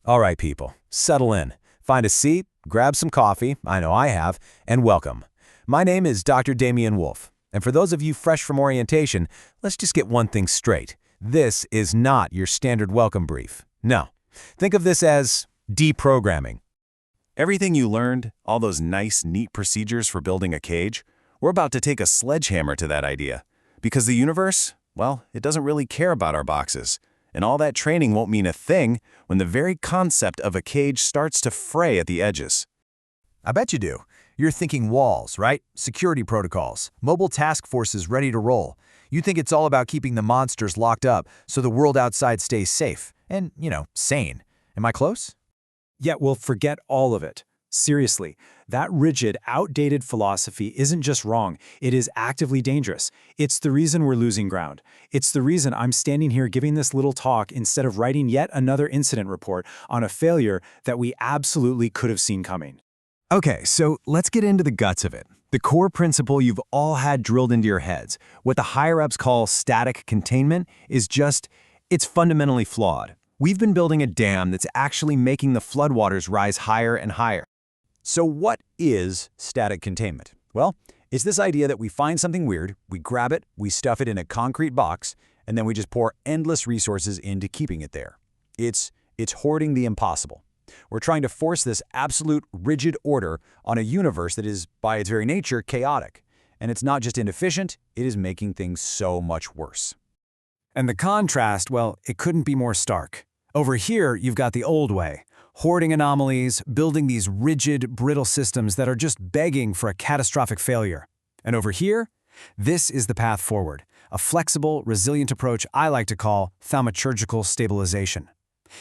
All right, people, settle in. Find a seat, grab some coffee, I know I have, and welcome. My name is Dr. Damian Wolf, and for those of you fresh from orientation, let's just get one thing straight. This is not your standard welcome brief. No. Think of this as deprogramming. Everything you learned, all those nice, neat procedures for building a cage, we're about to take a sledgehammer to that idea. Because the universe, well, it doesn't really care about our boxes. And all that training won't mean a thing when the very concept of a cage starts to fray at the edges. I bet you do. You're thinking walls, right? Security protocols, mobile task forces ready to roll. You think it's all about keeping the monsters locked up so the world outside stays safe and, sane. Am I close? Yet we'll forget all of it. Seriously, that rigid, outdated philosophy isn't just wrong, it is actively dangerous. It's the reason we're losing ground. It's the reason I'm standing here giving this little talk instead of writing yet another incident report on a failure that we absolutely could have seen coming. Okay, so let's get into the guts of it. The core principle you've all had drilled into your heads, what the higher-ups call static containment, it's fundamentally flawed. We've been building a dam that's actually making the floodwaters rise higher and higher. So what is static containment? Well, it's this idea that we find something weird, we grab it, we stuff it in a concrete box, and then we just pour endless resources into keeping it there. It's hoarding the impossible. We're trying to force this absolute rigid order on a universe that is, by its very nature, chaotic. And it's not just inefficient, it is making things so much worse. And the contrast, well, it couldn't be more stark. Over here, you've got the old way. Hoarding anomalies, building these rigid, brittle systems that are just begging for a catastrophic failure. And over here, this is the path forward, a flexible, resilient approach I like to call thaumaturgical stabilization.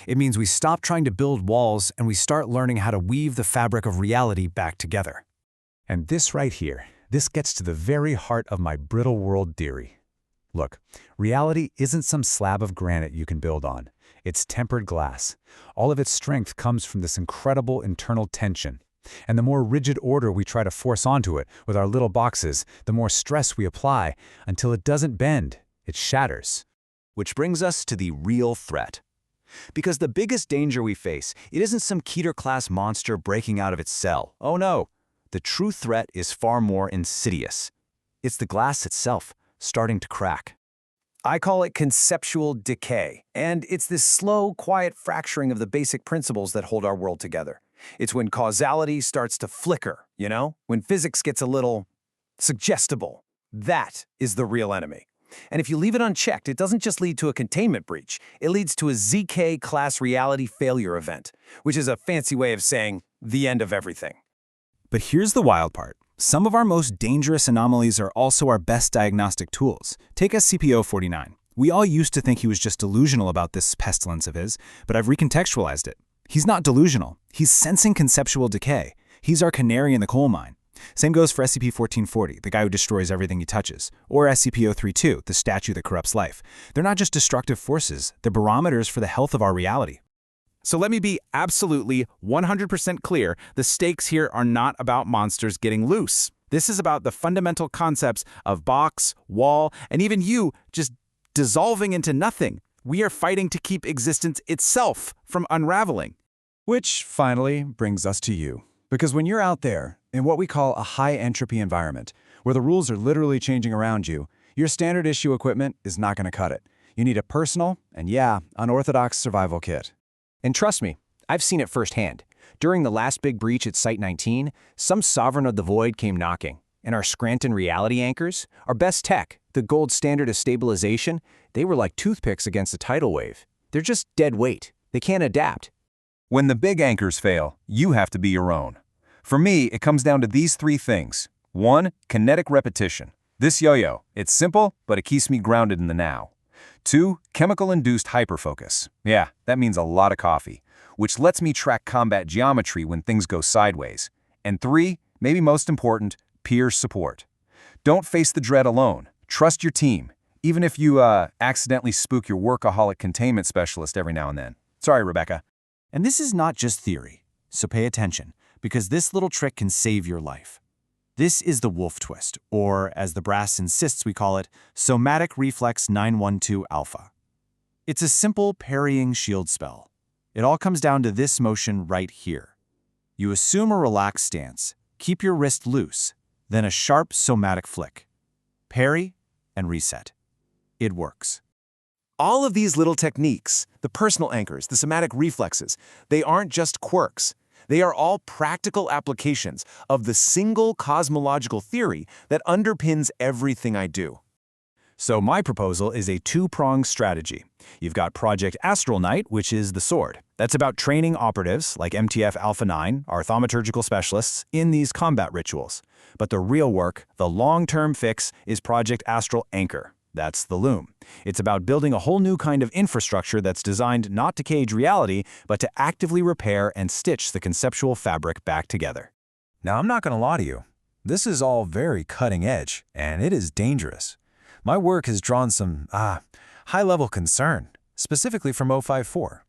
It means we stop trying to build walls and we start learning how to weave the fabric of reality back together. And this right here, this gets to the very heart of my brittle world theory. Look, reality isn't some slab of granite you can build on. It's tempered glass. All of its strength comes from this incredible internal tension. And the more rigid order we try to force onto it with our little boxes, the more stress we apply until it doesn't bend, it shatters. Which brings us to the real threat. Because the biggest danger we face, it isn't some Keter-class monster breaking out of its cell. Oh no, the true threat is far more insidious. It's the glass itself starting to crack. I call it conceptual decay, and it's this slow, quiet fracturing of the basic principles that hold our world together. It's when causality starts to flicker, when physics gets a little suggestible. That is the real enemy. And if you leave it unchecked, it doesn't just lead to a containment breach, it leads to a ZK-class reality failure event, which is a fancy way of saying the end of everything. But here's the wild part. Some of our most dangerous anomalies are also our best diagnostic tools. Take SCP-049. We all used to think he was just delusional about this pestilence of his, but I've recontextualized it. He's not delusional. He's sensing conceptual decay. He's our canary in the coal mine. Same goes for SCP-1440, the guy who destroys everything he touches, or SCP-032, the statue that corrupts life. They're not just destructive forces, they're barometers for the health of our reality. So let me be absolutely 100% clear, the stakes here are not about monsters getting loose. This is about the fundamental concepts of box, wall, and even you just dissolving into nothing. We are fighting to keep existence itself from unraveling. Which finally brings us to you. Because when you're out there, in what we call a high-entropy environment, where the rules are literally changing around you, your standard issue equipment is not going to cut it. You need a personal, and unorthodox survival kit. And trust me, I've seen it firsthand. During the last big breach at Site-19, some Sovereign of the Void came knocking, and our Scranton reality anchors, our best tech, the gold standard of stabilization, they were like toothpicks against a tidal wave. They're just dead weight. They can't adapt. When the big anchors fail, you have to be your own. For me, it comes down to these three things. 1. Kinetic repetition. This yo-yo, it's simple, but it keeps me grounded in the now. 2. Chemical-induced hyperfocus. Yeah, that means a lot of coffee, which lets me track combat geometry when things go sideways. And 3, maybe most important, peer support. Don't face the dread alone. Trust your team, even if you accidentally spook your workaholic containment specialist every now and then. Sorry, Rebecca. And this is not just theory, so pay attention, because this little trick can save your life. This is the wolf twist, or as the brass insists we call it, somatic reflex 912 alpha. It's a simple parrying shield spell. It all comes down to this motion right here. You assume a relaxed stance, keep your wrist loose, then a sharp somatic flick. Parry and reset. It works. All of these little techniques, the personal anchors, the somatic reflexes, they aren't just quirks. They are all practical applications of the single cosmological theory that underpins everything I do. So my proposal is a two-pronged strategy. You've got Project Astral Knight, which is the sword. That's about training operatives, like MTF Alpha 9, our thaumaturgical specialists, in these combat rituals. But the real work, the long-term fix, is Project Astral Anchor. That's the loom. It's about building a whole new kind of infrastructure that's designed not to cage reality, but to actively repair and stitch the conceptual fabric back together. Now, I'm not going to lie to you. This is all very cutting edge, and it is dangerous. My work has drawn some, high-level concern, specifically from 054.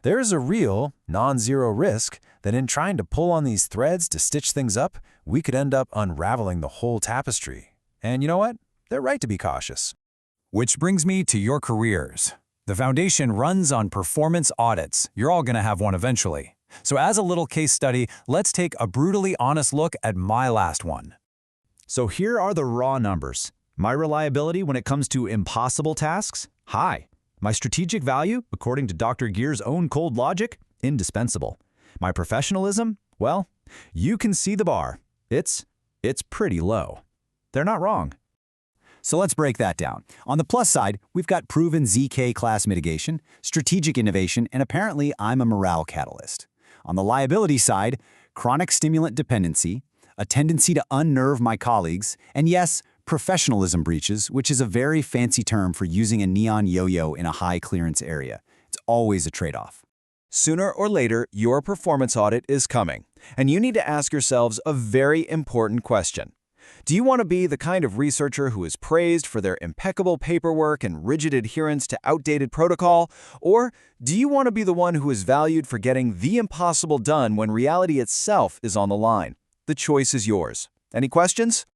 There is a real, non-zero risk that in trying to pull on these threads to stitch things up, we could end up unraveling the whole tapestry. And you know what? They're right to be cautious. Which brings me to your careers. The foundation runs on performance audits. You're all going to have one eventually. So as a little case study, let's take a brutally honest look at my last one. So here are the raw numbers. My reliability when it comes to impossible tasks? High. My strategic value, according to Dr. Gear's own cold logic? Indispensable. My professionalism? Well, you can see the bar. It's pretty low. They're not wrong. So let's break that down. On the plus side, we've got proven ZK class mitigation, strategic innovation, and apparently I'm a morale catalyst. On the liability side, chronic stimulant dependency, a tendency to unnerve my colleagues, and yes, professionalism breaches, which is a very fancy term for using a neon yo-yo in a high-clearance area. It's always a trade-off. Sooner or later, your performance audit is coming, and you need to ask yourselves a very important question. Do you want to be the kind of researcher who is praised for their impeccable paperwork and rigid adherence to outdated protocol? Or do you want to be the one who is valued for getting the impossible done when reality itself is on the line? The choice is yours. Any questions?